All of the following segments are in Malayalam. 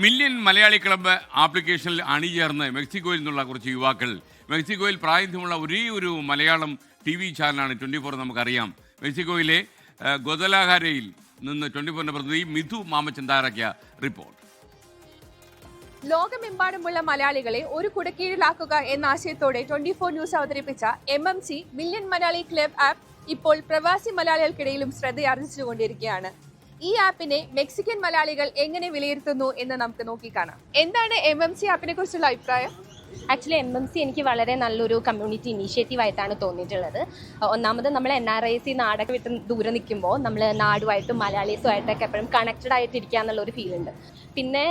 മില്യൺ മലയാളി ക്ലബ്ബ് ആപ്ലിക്കേഷനിൽ അണിചേർന്ന് മെക്സിക്കോയിൽ നിന്നുള്ള കുറച്ച് യുവാക്കൾ. മെക്സിക്കോയിൽ പ്രാതിനിധ്യമുള്ള ഒരേ ഒരു മലയാളം TV ചാനലാണ് 24. നമുക്കറിയാം. മെക്സിക്കോയിലെ ഗൊദലാഹാരയിൽ നിന്ന് 24ന്റെ പ്രതിനിധി മിഥു മാമച്ചൻ തയ്യാറാക്കിയ റിപ്പോർട്ട്. ലോകമെമ്പാടുമുള്ള മലയാളികളെ ഒരു കുടക്കീഴിലാക്കുക എന്ന ആശയത്തോടെ 24 ന്യൂസ് അവതരിപ്പിച്ച MMC million Malayali club app ഇപ്പോൾ പ്രവാസി മലയാളികൾക്കിടയിലും ശ്രദ്ധയാർജിച്ചുകൊണ്ടിരിക്കുകയാണ്. ഈ ആപ്പിനെ മെക്സിക്കൻ മലയാളികൾ എങ്ങനെ വിലയിരുത്തുന്നു എന്ന് നമുക്ക് നോക്കിക്കാണാം. എന്താണ് MMC ആപ്പിനെ കുറിച്ചുള്ള അഭിപ്രായം? ആക്ച്വലി MMC എനിക്ക് വളരെ നല്ലൊരു കമ്മ്യൂണിറ്റി ഇനീഷ്യേറ്റീവ് ആയിട്ടാണ് തോന്നിയിട്ടുള്ളത്. ഒന്നാമത് നമ്മൾ NRIC നാടൊക്കെ വിട്ട് ദൂരെ നിൽക്കുമ്പോൾ നമ്മൾ നാടുമായിട്ടും മലയാളീസുമായിട്ടൊക്കെ എപ്പോഴും കണക്റ്റഡ് ആയിട്ടിരിക്കുക എന്നുള്ളൊരു ഫീൽ ഉണ്ട്. പിന്നെ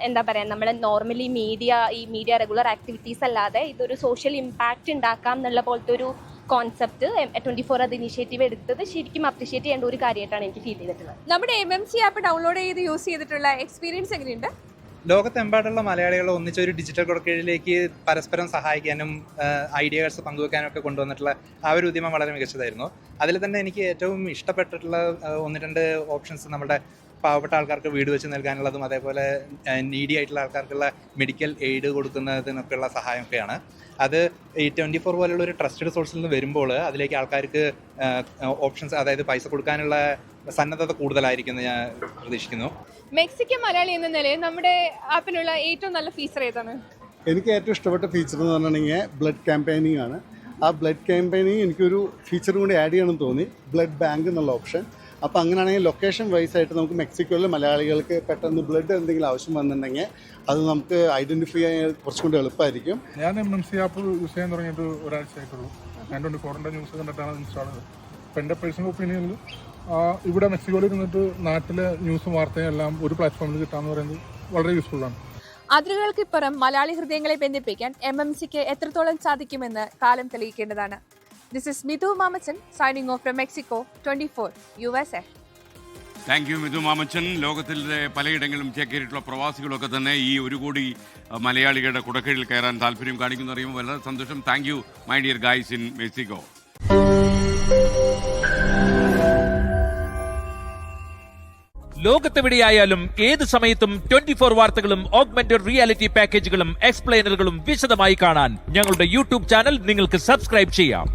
എന്താ പറയുക, നമ്മൾ നോർമലി മീഡിയ റെഗുലർ ആക്ടിവിറ്റീസ് അല്ലാതെ ഇതൊരു സോഷ്യൽ ഇമ്പാക്റ്റ് ഉണ്ടാക്കാം എന്നുള്ള പോലത്തെ ഒരു കോൺസെപ്റ്റ് 24 അത് ഇനീഷ്യേറ്റീവ് എടുത്തത് ശരിക്കും അപ്രീഷിയേറ്റ് ചെയ്യേണ്ട ഒരു കാര്യമായിട്ടാണ് എനിക്ക് ഫീൽ ചെയ്തിട്ടുള്ളത്. നമ്മുടെ MMC ആപ്പ് ഡൗൺലോഡ് ചെയ്ത് യൂസ് ചെയ്തിട്ടുള്ള എക്സ്പീരിയൻസ് എങ്ങനെയുണ്ട്? ലോകത്തെമ്പാടുള്ള മലയാളികളെ ഒന്നിച്ചൊരു ഡിജിറ്റൽ കുടക്കീഴിലേക്ക് പരസ്പരം സഹായിക്കാനും ഐഡിയാസ് പങ്കുവെക്കാനും ഒക്കെ കൊണ്ടുവന്നിട്ടുള്ള ആ ഒരു ഉദ്യമം വളരെ മികച്ചതായിരുന്നു. അതിൽ തന്നെ എനിക്ക് ഏറ്റവും ഇഷ്ടപ്പെട്ടിട്ടുള്ള 1-2 ഓപ്ഷൻസ് നമ്മുടെ പാവപ്പെട്ട ആൾക്കാർക്ക് വീട് വെച്ച് നൽകാനുള്ളതും അതേപോലെ നീഡി ആയിട്ടുള്ള ആൾക്കാർക്കുള്ള മെഡിക്കൽ എയ്ഡ് കൊടുക്കുന്നതിനൊക്കെയുള്ള സഹായമൊക്കെയാണ്. അത് ഈ 24 പോലുള്ള ഒരു ട്രസ്റ്റഡ് സോഴ്സിൽ നിന്ന് വരുമ്പോൾ അതിലേക്ക് ആൾക്കാർക്ക് ഓപ്ഷൻസ്, അതായത് പൈസ കൊടുക്കാനുള്ള സന്നദ്ധത കൂടുതലായിരിക്കും ഞാൻ പ്രതീക്ഷിക്കുന്നു. മെക്സിക്കൻ മലയാളി എന്ന നിലയിൽ നമ്മുടെ ആപ്പിനുള്ള ഏറ്റവും നല്ല ഫീച്ചർ ഏതാണ്? എനിക്ക് ഏറ്റവും ഇഷ്ടപ്പെട്ട ഫീച്ചർ എന്ന് പറഞ്ഞിട്ടുണ്ടെങ്കിൽ ബ്ലഡ് ക്യാമ്പയിനിങ് ആണ്. ആ ബ്ലഡ് ക്യാമ്പയിനിങ് എനിക്കൊരു ഫീച്ചർ കൂടി ആഡ് ചെയ്യണമെന്ന് തോന്നി, ബ്ലഡ് ബാങ്ക് എന്നുള്ള ഓപ്ഷൻ. അപ്പോൾ അങ്ങനെയാണെങ്കിൽ ലൊക്കേഷൻ വൈസ് ആയിട്ട് നമുക്ക് മെക്സിക്കോയിലെ മലയാളികൾക്ക് പെട്ടെന്ന് ബ്ലഡ് എന്തെങ്കിലും ആവശ്യം വന്നിട്ടുണ്ടെങ്കിൽ അത് നമുക്ക് ഐഡൻറ്റിഫൈ ചെയ്യാൻ കുറച്ചും കൂടി എളുപ്പമായിരിക്കും. ഞാൻ MMC ആപ്പ് യൂസ് ചെയ്യാൻ തുടങ്ങിയിട്ട് ഒരാഴ്ചയായിട്ടുള്ളൂ. ഞാൻ 24ന്റെ ന്യൂസ് കണ്ടിട്ടാണ് ഇൻസ്റ്റാൾ ചെയ്തത്. അപ്പോൾ എൻ്റെ പേഴ്സണൽ ഒപ്പീനിയനിൽ ഇവിടെ മെക്സിക്കോയിൽ ഇരുന്നിട്ട് നാട്ടിലെ ന്യൂസും വാർത്തയും എല്ലാം ഒരു പ്ലാറ്റ്ഫോമിൽ കിട്ടാന്ന് പറയുന്നത് വളരെ യൂസ്ഫുള്ളാണ്. അതിരുകൾക്കിപ്പുറം മലയാളി ഹൃദയങ്ങളെ ബന്ധിപ്പിക്കാൻ MMCക്ക് എത്രത്തോളം സാധിക്കുമെന്ന് കാലം തെളിയിക്കേണ്ടതാണ്. This is Mithu Mamachan signing off from Mexico, 24 USA. Thank you Mithu Mamachan. ലോകത്തിലെ പലയിടങ്ങളിലും ചേക്കേറിയിട്ടുള്ള പ്രവാസികളൊക്കെ തന്നെ ഈ 1 കോടി മലയാളികളുടെ കുടക്കീഴിൽ കയറാൻ താല്പര്യം കാണിക്കുന്നു അറിയുമ്പോൾ വളരെ സന്തോഷം. Thank you my dear guys in Mexico. ലോകത്തെവിടെയായാലും ഏത് സമയത്തും 24 വാർത്തകളും ഓഗ്മെന്റഡ് റിയാലിറ്റി പാക്കേജുകളും എക്സ്പ്ലെയിനറുകളും വിശദമായി കാണാൻ ഞങ്ങളുടെ YouTube ചാനൽ നിങ്ങൾക്ക് സബ്സ്ക്രൈബ് ചെയ്യാം.